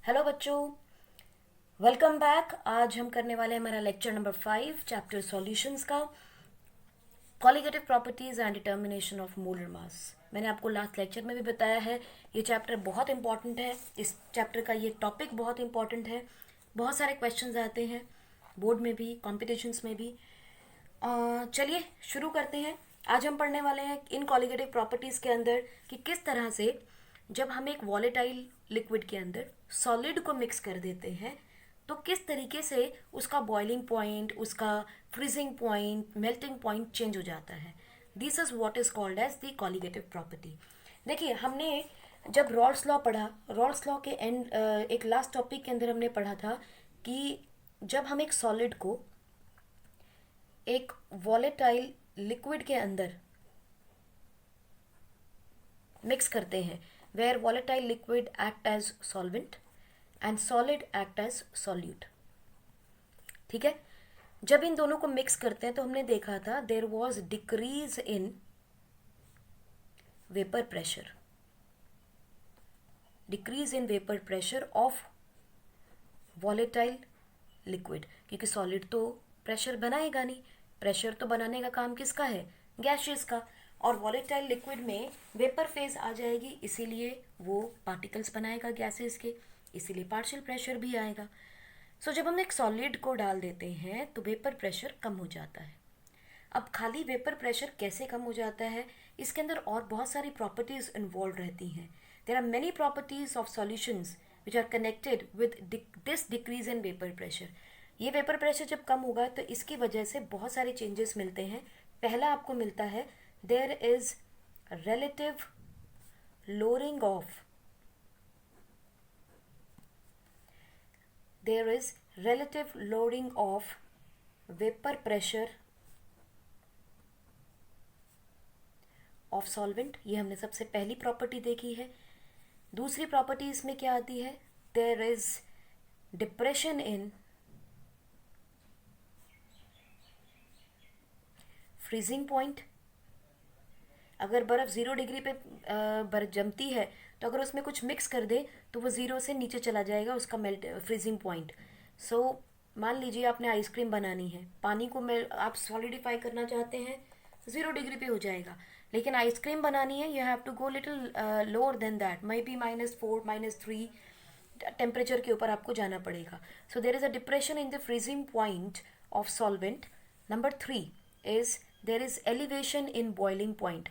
Hello बच्चों, welcome back. आज हम करने वाले हैं हमारा लेक्चर नंबर 5 चैप्टर सॉल्यूशंस का, colligative properties and determination of molar mass. मैंने आपको लास्ट लेक्चर में भी बताया है ये चैप्टर बहुत इंपॉर्टेंट है। इस चैप्टर का ये टॉपिक बहुत इंपॉर्टेंट है। बहुत सारे क्वेश्चंस आते हैं बोर्ड में भी, कॉम्पिटिशन्स में भी। चलिए शुरू करते हैं। आज हम पढ़ने वाले हैं इन कॉलिगेटिव प्रॉपर्टीज़ के अंदर कि किस तरह से जब हम एक वॉलेटाइल लिक्विड के अंदर सॉलिड को मिक्स कर देते हैं तो किस तरीके से उसका बॉइलिंग पॉइंट, उसका freezing point, melting point change हो जाता है। This is what is called as the colligative property. देखिए, हमने जब रॉल्स लॉ पढ़ा, रॉल्स लॉ के एंड एक लास्ट टॉपिक के अंदर हमने पढ़ा था कि जब हम एक सॉलिड को एक वॉलेटाइल लिक्विड के अंदर मिक्स करते हैं, where volatile liquid act as solvent and solid act as solute. ठीक है, जब इन दोनों को मिक्स करते हैं तो हमने देखा था there was decrease in vapour pressure, decrease in vapour pressure of volatile liquid, क्योंकि सॉलिड तो प्रेशर बनाएगा नहीं। प्रेशर तो बनाने का काम किसका है? गैसियस का। और वॉलेटाइल लिक्विड में वेपर फेज आ जाएगी, इसीलिए वो पार्टिकल्स बनाएगा गैसेस के, इसीलिए पार्शियल प्रेशर भी आएगा। सो जब हम एक सॉलिड को डाल देते हैं तो वेपर प्रेशर कम हो जाता है। अब खाली वेपर प्रेशर कैसे कम हो जाता है, इसके अंदर और बहुत सारी प्रॉपर्टीज इन्वॉल्व रहती हैं। There are many properties of solutions which are connected with this decrease in vapour pressure. ये वेपर प्रेशर जब कम होगा तो इसकी वजह से बहुत सारे चेंजेस मिलते हैं। पहला आपको मिलता है there is relative lowering of there is relative lowering of vapor pressure of solvent। ये हमने सबसे पहली प्रॉपर्टी देखी है। दूसरी प्रॉपर्टी इसमें क्या आती है? there is depression in freezing point। अगर बर्फ़ 0 डिग्री पे बर्फ जमती है तो अगर उसमें कुछ मिक्स कर दे तो वो 0 से नीचे चला जाएगा उसका मेल्ट फ्रीजिंग पॉइंट। सो मान लीजिए आपने आइसक्रीम बनानी है, पानी को आप सॉलिडिफाई करना चाहते हैं, 0 डिग्री पे हो जाएगा। लेकिन आइसक्रीम बनानी है, you have to go little lower than that, maybe -4 -3 temperature के ऊपर आपको जाना पड़ेगा। So there is a depression in the freezing point of solvent. Number 3 is there is elevation in boiling point.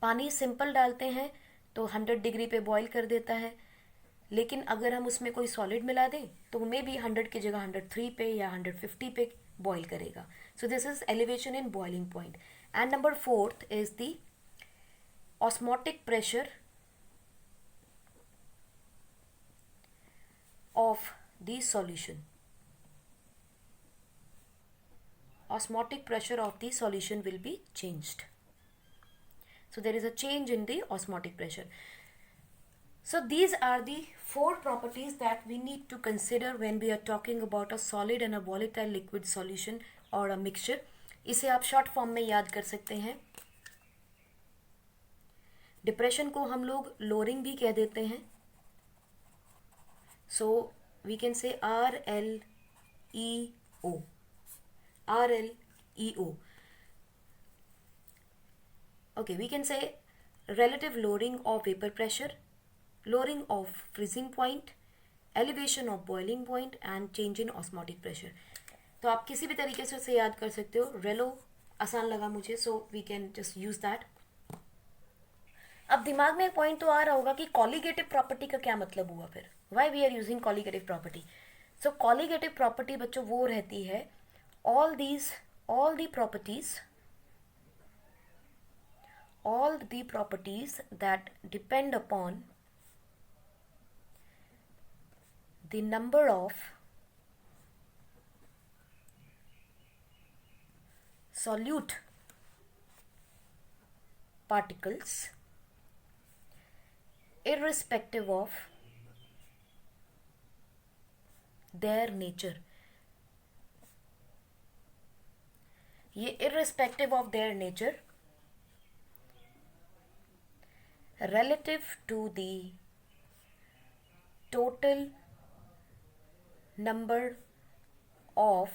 पानी simple डालते हैं तो 100 degree पे बॉईल कर देता है, लेकिन अगर हम उसमें कोई सॉलिड मिला दें तो मे बी 100 की जगह 103 पे या 150 पे बॉईल करेगा। सो this is elevation in boiling point. And number 4 is the osmotic pressure of the solution. Osmotic pressure of the solution will be changed. So there is a change in the osmotic pressure. So these are the 4 properties that we need to consider when we are talking about a solid and a volatile liquid solution or a mixture. इसे आप short form में याद कर सकते हैं। Depression को हम लोग लोअरिंग भी कह देते हैं। So we can say RLEO, RLEO. Okay, we can say relative lowering of vapor pressure, lowering of freezing point, elevation of boiling point and change in osmotic pressure. तो आप किसी भी तरीके से उसे याद कर सकते हो। रेलो आसान लगा मुझे, so we can just use that. अब दिमाग में एक पॉइंट तो आ रहा होगा कि कॉलिगेटिव प्रॉपर्टी का क्या मतलब हुआ फिर, why we are using colligative property. So colligative property बच्चों वो रहती है all the properties that depend upon the number of solute particles irrespective of their nature। ये irrespective of their nature relative to the total number of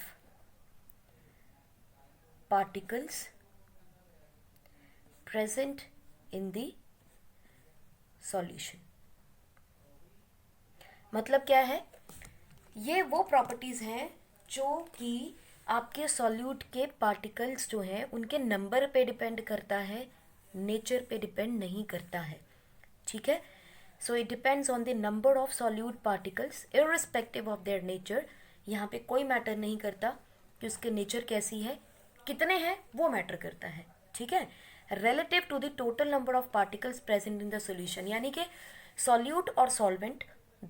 particles present in the solution। मतलब क्या है, ये वो प्रॉपर्टीज हैं जो कि आपके सॉल्यूट के पार्टिकल्स जो हैं उनके नंबर पे डिपेंड करता है, नेचर पे डिपेंड नहीं करता है। ठीक है, so it depends on the number of solute particles irrespective of their nature. यहाँ पे कोई मैटर नहीं करता कि उसके नेचर कैसी है, कितने हैं वो मैटर करता है। ठीक है, relative to the total number of particles present in the solution, यानी कि सॉल्यूट और सॉल्वेंट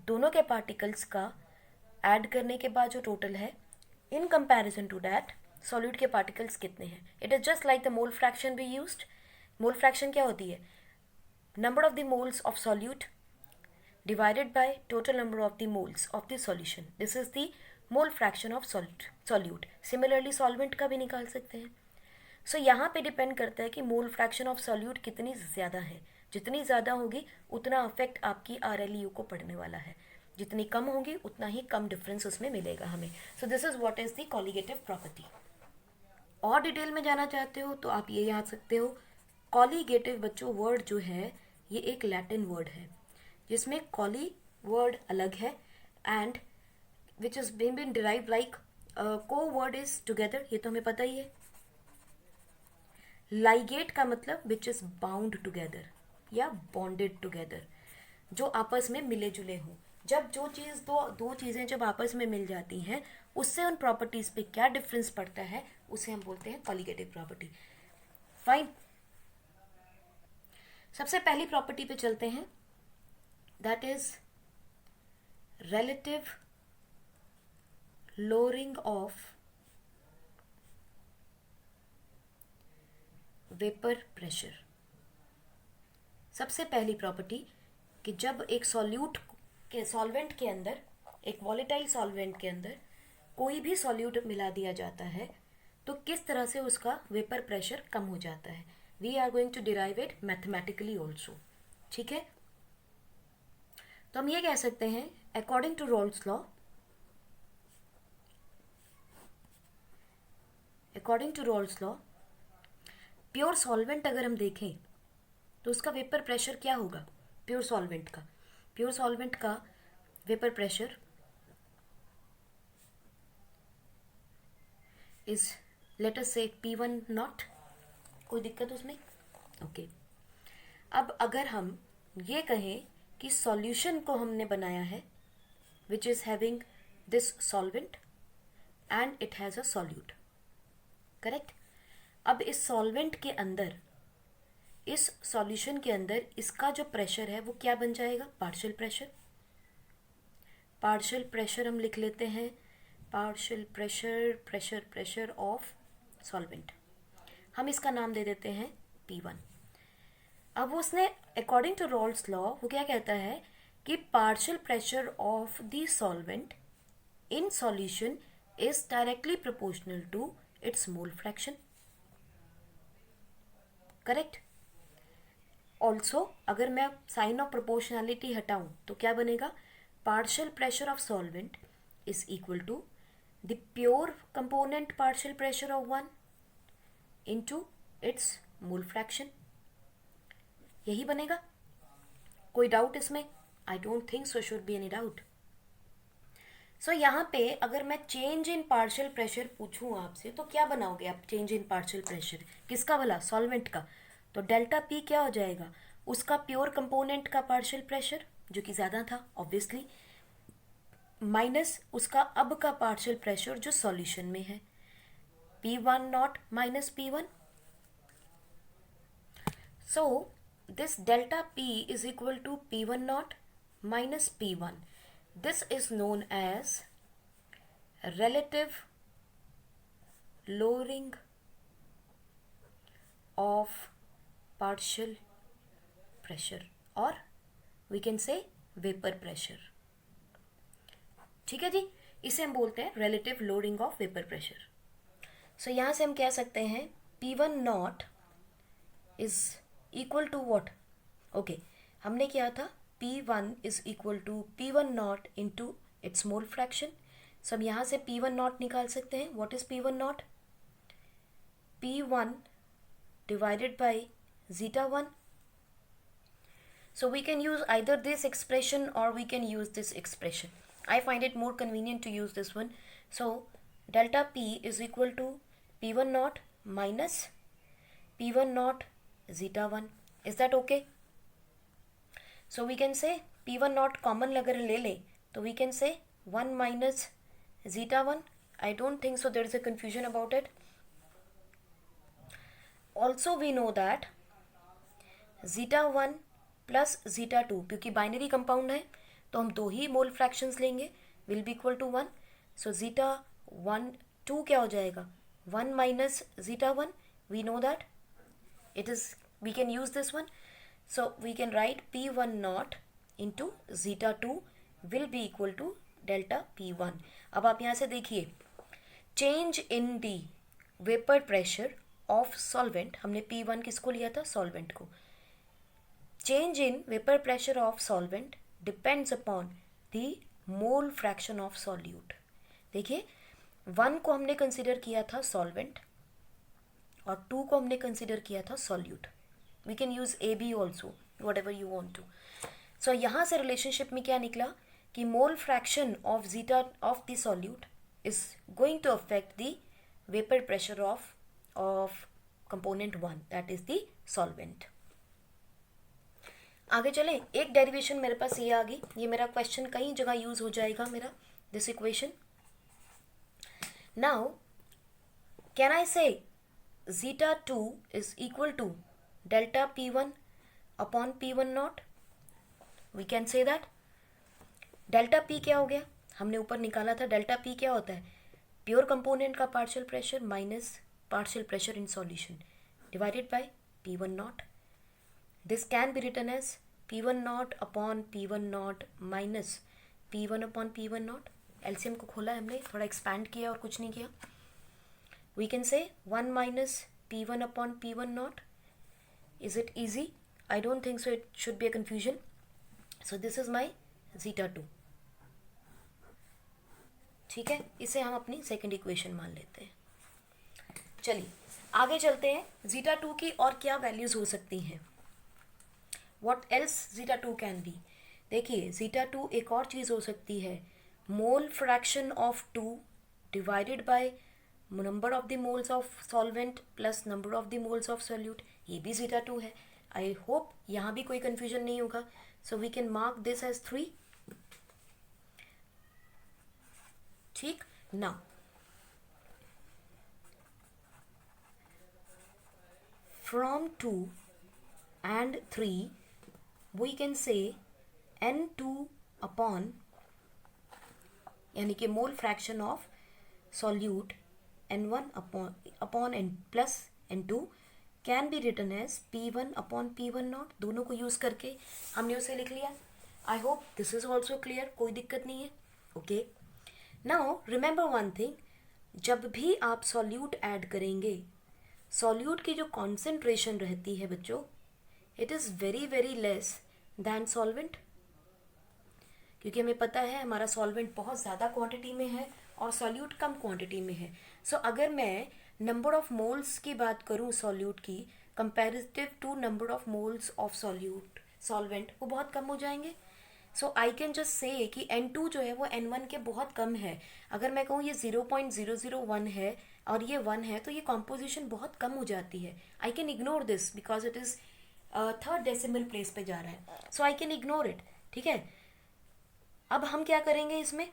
दोनों के पार्टिकल्स का ऐड करने के बाद जो टोटल है, in comparison to that solute के पार्टिकल्स कितने हैं। It is just like the mole fraction we used. Mole fraction क्या होती है, number of the moles of solute divided by total number of the moles of the solution. This is the mole fraction of solute. Similarly solvent का भी निकाल सकते हैं। So यहाँ पे डिपेंड करता है कि मोल फ्रैक्शन ऑफ सॉल्यूट कितनी ज़्यादा है। जितनी ज़्यादा होगी उतना अफेक्ट आपकी RLU को पड़ने वाला है, जितनी कम होगी उतना ही कम डिफरेंस उसमें मिलेगा हमें। सो this is what is the colligative property. और डिटेल में जाना चाहते हो तो आप ये याद सकते हो, कॉलीगेटिव बच्चों वर्ड जो है ये एक लैटिन वर्ड है जिसमें कॉली वर्ड अलग है and which is been derive like co word is together, ये तो हमें पता ही है। लाइगेट का मतलब which is bound together or bonded together, जो आपस में मिले जुले हों। जब जो चीज़ दो चीज़ें जब आपस में मिल जाती हैं उससे उन प्रॉपर्टीज पे क्या डिफरेंस पड़ता है उसे हम बोलते हैं कॉलीगेटिव प्रॉपर्टी। फाइन, सबसे पहली प्रॉपर्टी पे चलते हैं, that is relative lowering of vapor pressure। सबसे पहली प्रॉपर्टी कि जब एक सॉल्यूट के सॉल्वेंट के अंदर, एक वॉलेटाइल सॉल्वेंट के अंदर कोई भी सॉल्यूट मिला दिया जाता है तो किस तरह से उसका वेपर प्रेशर कम हो जाता है। We are going to derive it mathematically also. ठीक है, तो हम ये कह सकते हैं according to Raoult's law, pure solvent अगर हम देखें तो उसका वेपर प्रेशर क्या होगा। प्योर सॉल्वेंट का vapour pressure is let us say P1 not. कोई दिक्कत उसमें? ओके। अब अगर हम ये कहें कि सॉल्यूशन को हमने बनाया है which is having this solvent and it has a solute, correct. अब इस सॉल्वेंट के अंदर, इस सॉल्यूशन के अंदर इसका जो प्रेशर है वो क्या बन जाएगा, पार्शियल प्रेशर हम लिख लेते हैं, पार्शियल प्रेशर ऑफ सॉल्वेंट, हम इसका नाम दे देते हैं P1। अब उसने अकॉर्डिंग टू रोल्स लॉ वो क्या कहता है कि partial pressure of the solvent in solution is directly proportional to its mole fraction, correct. Also अगर मैं साइन ऑफ प्रोपोर्शनैलिटी हटाऊं तो क्या बनेगा, partial pressure of solvent is equal to the pure component partial pressure of 1 into its mole fraction, यही बनेगा। कोई doubt इसमें? I don't think so should be any doubt. So यहाँ पे अगर मैं चेंज इन पार्शियल प्रेशर पूछूं आपसे तो क्या बनाओगे आप, चेंज इन पार्शियल प्रेशर किसका भला, सॉल्वेंट का। तो डेल्टा P क्या हो जाएगा, उसका प्योर कंपोनेंट का पार्शियल प्रेशर जो कि ज़्यादा था ऑब्वियसली, माइनस उसका अब का पार्शियल प्रेशर जो सॉल्यूशन में है, P1 nought minus P1। So this delta P is equal to P1 naught minus P1. This is known as relative lowering of partial pressure or we can say vapor pressure। ठीक है जी, इसे हम बोलते हैं relative lowering of vapor pressure। So यहाँ से हम कह सकते हैं P1 naught is equal to what, okay, हमने किया था P1 is equal to P1 not into its mole fraction. So हम यहाँ से P1 नॉट निकाल सकते हैं. What is P1 naught? P1 divided by zeta 1. So we can use either this expression or we can use this expression. I find it more convenient to use this one. So delta P is equal to P1 naught minus P1 naught zeta 1. Is that okay? So we can say P1 naught common अगर ले ले तो we can say 1 minus zeta 1. I don't think so there is a confusion about it. Also we know that zeta 1 plus zeta 2, क्योंकि binary compound है तो हम दो ही मोल फ्रैक्शंस लेंगे, will be equal to 1. So zeta 1 2 क्या हो जाएगा? 1 minus zeta 1. We know that it is, we can use this one. So we can write P1 naught into zeta 2 will be equal to delta P1. अब आप यहाँ से देखिए, change in the vapour pressure of solvent, हमने P1 किसको लिया था? Solvent को. Change in vapour pressure of solvent depends upon the mole fraction of solute. देखिए 1 को हमने कंसिडर किया था सॉल्वेंट और 2 को हमने कंसिडर किया था solute. We can use A B also, whatever you want to. So यहाँ से रिलेशनशिप में क्या निकला कि mole fraction of zeta of the solute is going to affect the vapour pressure of component 1, that is the solvent. आगे चले, एक derivation मेरे पास ये आ गई. ये मेरा क्वेश्चन कई जगह यूज हो जाएगा मेरा, this equation. Now can I से zeta 2 is equal to delta P1 upon P1 naught? We can say that. Delta P क्या हो गया? हमने ऊपर निकाला था. डेल्टा P क्या होता है? प्योर कंपोनेंट का partial pressure minus partial pressure in solution divided by P1 naught. This can be written as P1 naught upon P1 naught minus P1 upon P1 naught. LCM को खोला हमने, थोड़ा expand किया और कुछ नहीं किया. We can say 1 minus P1 upon P1 naught. Is it easy? I don't think so. It should be a confusion. So this is my zeta 2. ठीक है, इसे हम अपनी सेकंड इक्वेशन मान लेते हैं. चलिए आगे चलते हैं. zeta 2 की और क्या वैल्यूज हो सकती हैं? What else zeta 2 can be? देखिए zeta 2 एक और चीज़ हो सकती है, मोल fraction of 2 divided by number of the moles of solvent plus number of the moles of solute. ये भी zeta 2 है. आई होप यहाँ भी कोई कंफ्यूजन नहीं होगा. So we can mark this as 3. ठीक. Now from 2 and 3 we can say N2 upon, यानी कि mole fraction of solute N1 upon N plus N2 can be written as P1 upon P1 nought. दोनों को use करके हमने उसे लिख लिया. I hope this is also clear, कोई दिक्कत नहीं है. Okay, now remember one thing, जब भी आप सॉल्यूट ऐड करेंगे, सॉल्यूट की जो कॉन्सेंट्रेशन रहती है बच्चों, it is very very less than solvent. क्योंकि हमें पता है हमारा सॉल्वेंट बहुत ज़्यादा क्वांटिटी में है और सॉल्यूट कम क्वांटिटी में है. सो अगर मैं नंबर ऑफ मोल्स की बात करूँ सॉल्यूट की, comparative to number of moles of solvent, वो बहुत कम हो जाएंगे. सो आई कैन जस्ट से कि N2 जो है वो N1 के बहुत कम है. अगर मैं कहूँ ये 0.001 है और ये 1 है तो ये कॉम्पोजिशन बहुत कम हो जाती है. I can ignore this because it is third decimal place पे जा रहा है. सो आई कैन इग्नोर इट. ठीक है, अब हम क्या करेंगे इसमें,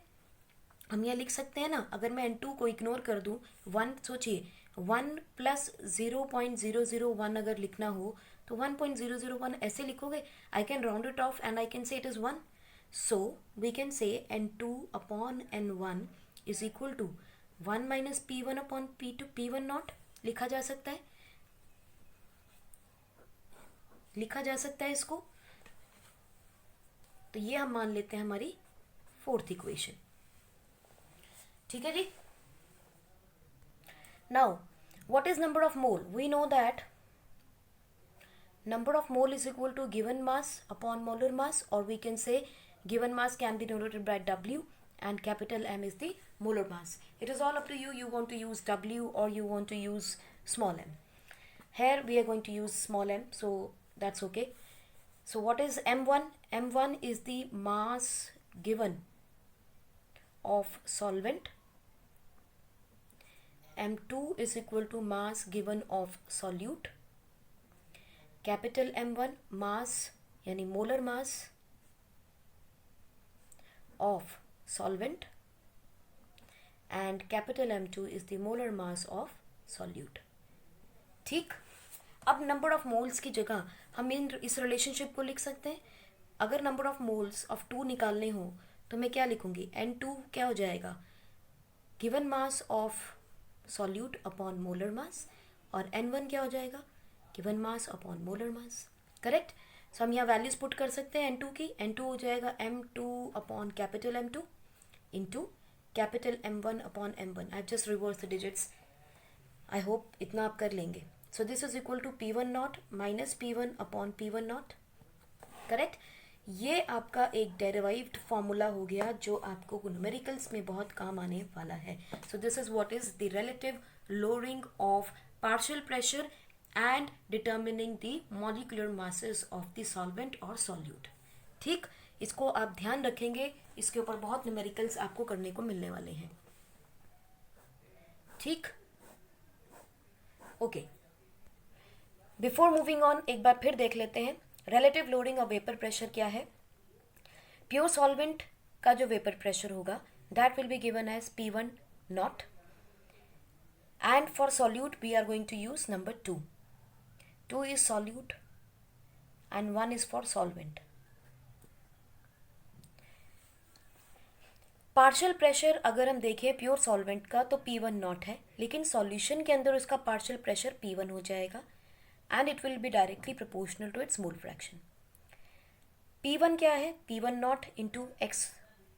हम यह लिख सकते हैं ना, अगर मैं N2 को इग्नोर कर दूं, 1 सोचिए 1 प्लस 0.001 अगर लिखना हो तो 1.001 ऐसे लिखोगे. I can round it off and I can say it is 1. So we can say N2 upon N1 is equal to 1 minus P1 upon P1 nought. लिखा जा सकता है, लिखा जा सकता है इसको. तो ये हम मान लेते हैं हमारी फोर्थ इक्वेशन. ठीक है जी. Now what is number of mole? We know that number of mole is equal to given mass upon molar mass, or we can say given mass can be denoted by W and capital M is the molar mass. It is all up to you. You want to use W or you want to use small m. Here we are going to use small m, so that's okay. So what is M1? M1 is the mass given of solvent. M2 is equal to mass given of solute. Capital M1 मास यानी molar mass of solvent and capital M2 is the molar mass of solute. ठीक, अब number of moles की जगह हम इस relationship को लिख सकते हैं. अगर नंबर ऑफ मोल्स ऑफ 2 निकालने हो तो मैं क्या लिखूंगी? N2 क्या हो जाएगा? Given mass of solute upon molar mass, और N1 क्या हो जाएगा? Given mass upon molar mass. Correct. So हम यहाँ वैल्यूज पुट कर सकते हैं N2 की. N2 हो जाएगा M2 upon capital M2 into capital M1 upon M1. I have just reverse the digits. I hope इतना आप कर लेंगे. So this is equal to P1 nought minus P1 upon P1 nought. Correct. ये आपका एक डेरिवाइव्ड formula हो गया जो आपको न्यूमेरिकल्स में बहुत काम आने वाला है. सो this is what is the relative lowering of partial pressure and determining the molecular masses of the solvent or solute. ठीक, इसको आप ध्यान रखेंगे. इसके ऊपर बहुत न्यूमेरिकल्स आपको करने को मिलने वाले हैं. ठीक, ओके. बिफोर मूविंग ऑन एक बार फिर देख लेते हैं relative lowering of vapour pressure क्या है. प्योर सॉल्वेंट का जो वेपर प्रेशर होगा that will be given as P1 nought, and for solute we are going to use number 2. 2 is solute and 1 is for solvent. Partial pressure अगर हम देखें pure solvent का तो P1 नॉट है, लेकिन सॉल्यूशन के अंदर उसका पार्शियल प्रेशर P1 हो जाएगा and it will be directly proportional to its mole fraction. P1 क्या है? P1 not into x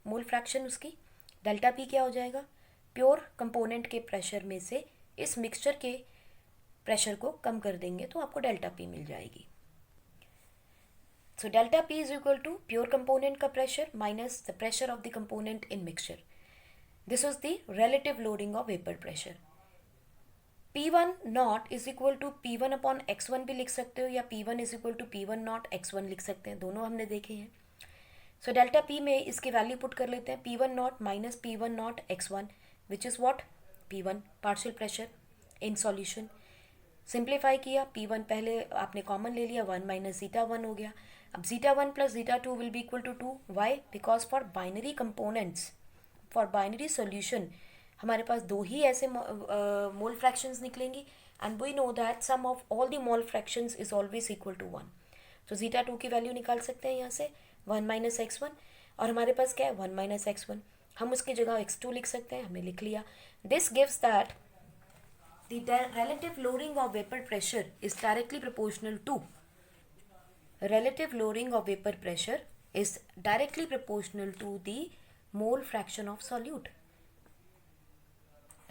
mole fraction उसकी. डेल्टा P क्या हो जाएगा? प्योर कंपोनेंट के प्रेशर में से इस मिक्सचर के प्रेशर को कम कर देंगे तो आपको डेल्टा P मिल जाएगी. So delta P is equal to pure component का pressure minus the pressure of the component in mixture. This is the relative lowering of vapour pressure. P1 naught is equal to P1 upon X1 भी लिख सकते हो, या P1 is equal to P1 not X1 लिख सकते हैं. दोनों हमने देखे हैं. सो डेल्टा P में इसके वैल्यू पुट कर लेते हैं. P1 nought minus P1 not X1 which is what? P1 partial pressure in solution. Simplify किया, P1 पहले आपने कॉमन ले लिया, 1 माइनस जीटा 1 हो गया. अब zeta 1 plus zeta 2 will be equal to 2. Why? Because for binary components, for binary solution हमारे पास 2 ही ऐसे मोल फ्रैक्शंस निकलेंगी and we know that sum of all the mole fractions is always equal to 1. तो zeta 2 की value निकाल सकते हैं यहाँ से 1 माइनस X1, और हमारे पास क्या है? 1 माइनस X1. हम उसकी जगह X2 लिख सकते हैं, हमने लिख लिया. This gives that the relative loading of vapor pressure is directly proportional to the mole fraction of solute.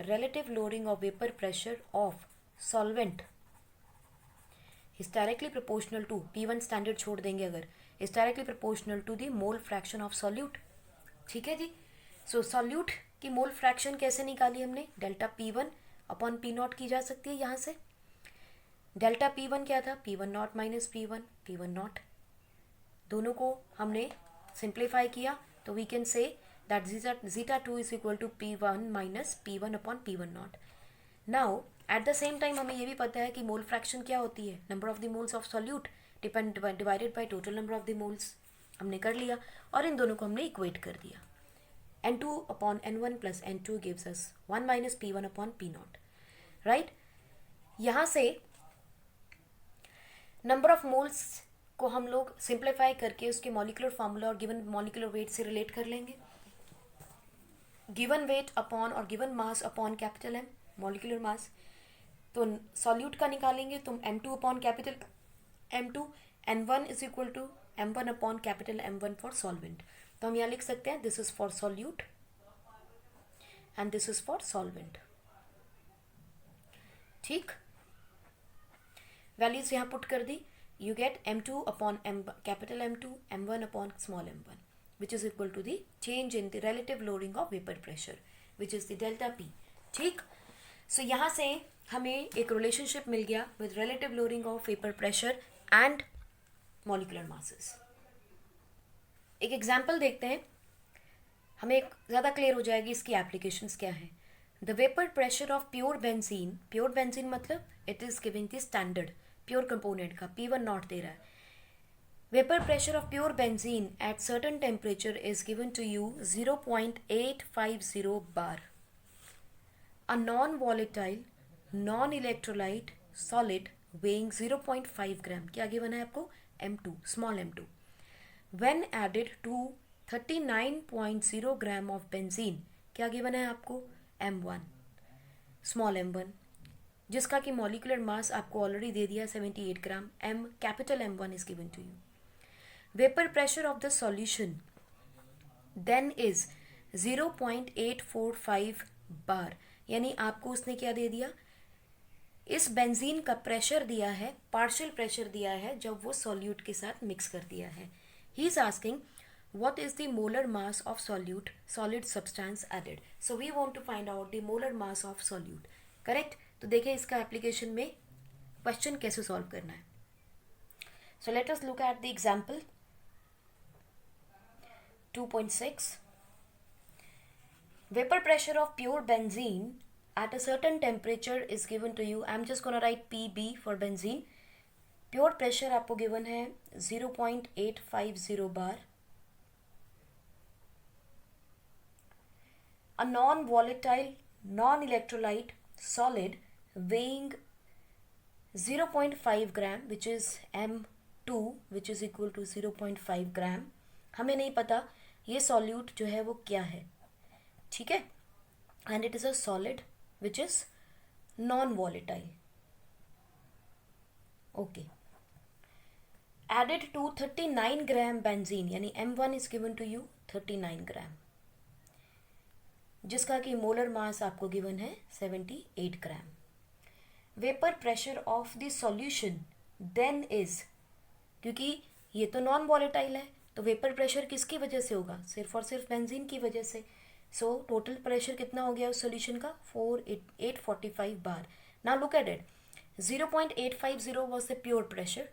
Relative loading of vapor pressure of solvent is directly proportional to P1 standard छोड़ देंगे अगर, is directly proportional to the mole fraction of solute. ठीक है जी. सो solute की mole fraction कैसे निकाली हमने? Delta P1 upon P not की जा सकती है यहाँ से. डेल्टा P1 क्या था? P1 nought minus P1 nought. दोनों को हमने सिंप्लीफाई किया तो we can say that zeta 2 is equal to P1 minus P1 upon P1 nought. Now at the same time हमें ये भी पता है कि मोल फ्रैक्शन क्या होती है? Number of the moles of solute divided by total number of the moles. हमने कर लिया और इन दोनों को हमने इक्वेट कर दिया. N2 upon N1 plus N2 gives us 1 minus P1 upon P naught. Right? यहाँ से नंबर ऑफ मोल्स को हम लोग सिंप्लीफाई करके उसके मॉलिक्यूलर फार्मूला और गिवन मॉलिक्यूलर वेट से रिलेट कर लेंगे. गिवन वेट अपॉन और given mass upon capital M molecular mass. तो सॉल्यूट का निकालेंगे तो M2 upon capital M2, N1 is equal to M1 upon capital M1 for solvent. तो हम यहाँ लिख सकते हैं this is for solute and this is for solvent. ठीक, वैल्यूज यहाँ पुट कर दी. you get m2 upon capital M2, m1 upon small m1, which is equal to the change in the relative lowering of vapor pressure, which is the delta P. ठीक, so यहाँ से हमें एक relationship मिल गया with relative lowering of vapor pressure and molecular masses. एक example देखते हैं, हमें ज़्यादा क्लियर हो जाएगी इसकी एप्लीकेशंस क्या है. The vapour pressure of pure benzene मतलब it is giving the standard pure component का P1 नॉट दे रहा है. Vapour pressure of pure benzene at certain temperature is given to you 0.850 bar. A non volatile non electrolyte solid weighing 0.5 gram, क्या given है आपको? M2, small m2. When added to 39.0 gram of benzene, क्या given है आपको? M1, small m1, जिसका कि molecular mass आपको already दे दिया 78 gram. Capital M1 is given to you. Vapour pressure of the solution then is 0.845 bar, यानी आपको उसने क्या दे दिया? इस बेंजीन का प्रेशर दिया है, पार्शियल प्रेशर दिया है जब वो सॉल्यूट के साथ मिक्स कर दिया है. He is asking what is the molar mass of solid substance added. So we want to find out the molar mass of solute. Correct? तो देखें इसका एप्लीकेशन में क्वेश्चन कैसे सॉल्व करना है. So let us look at the example 2.6. Vapor pressure of pure benzene at a certain temperature is given to you. I'm just gonna write PB for benzene. Pure pressure आपको given है 0.850 बार. A non-volatile, non-electrolyte solid weighing 0.5 gram, which is M2, which is equal to 0.5 gram. हमें नहीं पता ये solute जो है वो क्या है, ठीक है? And it is a solid which is non-volatile. Okay. Added to 39 gram benzene, यानी M1 is given to you 39 gram. जिसका कि मोलर मास आपको गिवन है 78 gram. Vapour pressure of the solution then is, क्योंकि ये तो नॉन वॉलेटाइल है तो वेपर प्रेशर किसकी वजह से होगा? सिर्फ और सिर्फ बेंजीन की वजह से. सो टोटल प्रेशर कितना हो गया उस सॉल्यूशन का? 845 bar. Now look at it. 0.850 was the pure pressure.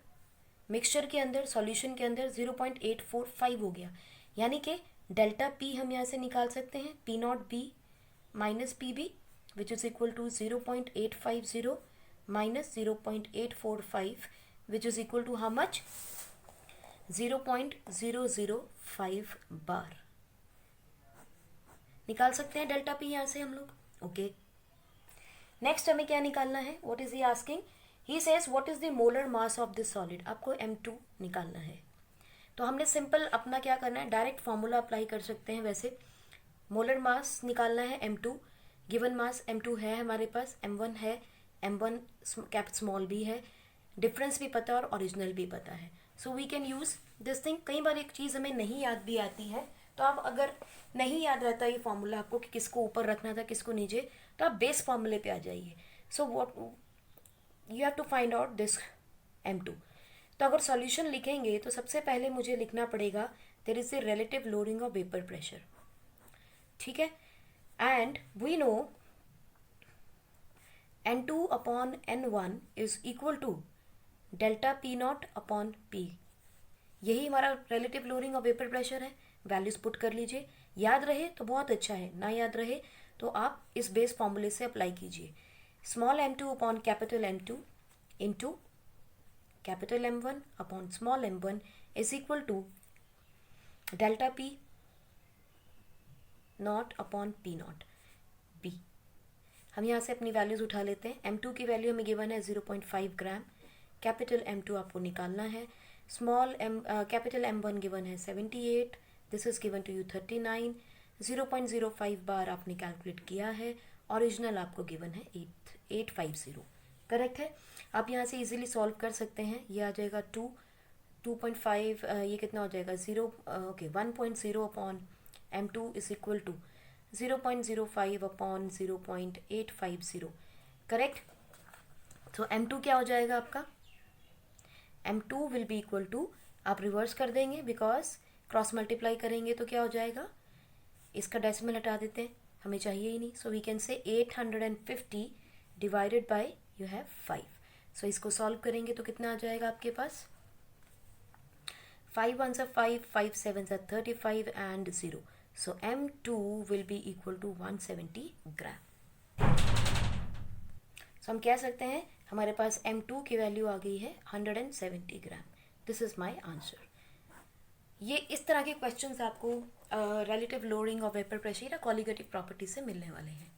Mixture के अंदर, सॉल्यूशन के अंदर 0.845 हो गया, यानी कि डेल्टा पी हम यहाँ से निकाल सकते हैं. P nought B minus P B which is equal to 0.850 minus 0.845 which is equal to how much? 0.005 bar. निकाल सकते हैं डेल्टा पी यहाँ से हम लोग. ओके, नेक्स्ट हमें क्या निकालना है? What is he asking? He says what is the molar mass of this solid. आपको M2 निकालना है. तो हमने सिंपल अपना क्या करना है, डायरेक्ट फॉर्मूला अप्लाई कर सकते हैं. वैसे मोलर मास निकालना है M2, गिवन मास M2 है हमारे पास, M1 है, M1 कैप स्मॉल भी है, डिफरेंस भी पता है और ओरिजिनल भी पता है. So we can use this thing. कई बार एक चीज़ हमें नहीं याद भी आती है, तो आप अगर नहीं याद रहता ये फॉर्मूला आपको कि किसको ऊपर रखना था किसको नीचे, तो आप बेस फॉर्मूले पे आ जाइए. So what you have to find out this M2. तो अगर सॉल्यूशन लिखेंगे तो सबसे पहले मुझे लिखना पड़ेगा there is the relative lowering of vapour pressure, ठीक है? And we know N2 upon N1 is equal to delta P nought upon P. यही हमारा relative lowering of vapour pressure है. वैल्यूज पुट कर लीजिए. याद रहे तो बहुत अच्छा है, ना याद रहे तो आप इस बेस फॉर्मूले से अप्लाई कीजिए. Small M2 upon capital M2 into capital M1 upon small m1 is equal to delta P nought upon P nought B. हम यहाँ से अपनी वैल्यूज उठा लेते हैं. M2 की वैल्यू हमें गिवन है 0.5 ग्राम. कैपिटल M2 आपको निकालना है. स्मॉल कैपिटल M1 गिवन है 78. This is given to you 39. 0.05 bar आपने कैलकुलेट किया है. ओरिजिनल आपको गिवन है 850. करेक्ट है. आप यहाँ से इजीली सॉल्व कर सकते हैं. ये आ जाएगा 2.5, ये कितना हो जाएगा 1.0 upon M2 is equal to 0.05 upon 0.850. Correct. तो M2 क्या हो जाएगा आपका? M2 will be equal to, आप रिवर्स कर देंगे बिकॉज क्रॉस मल्टीप्लाई करेंगे तो क्या हो जाएगा, इसका डेसिमल हटा देते हैं, हमें चाहिए ही नहीं. सो we can say 850 divided by you have 5. So इसको सॉल्व करेंगे तो कितना आ जाएगा आपके पास, 5 1s are 5, 5 7s are 35 and 0. So M2 will be equal to 170 gram. So हम कह सकते हैं हमारे पास M2 की वैल्यू आ गई है 170 gram. This is my answer. ये इस तरह के क्वेश्चंस आपको रिलेटिव लोडिंग और वेपर प्रेशर या कॉलिगेटिव प्रॉपर्टी से मिलने वाले हैं.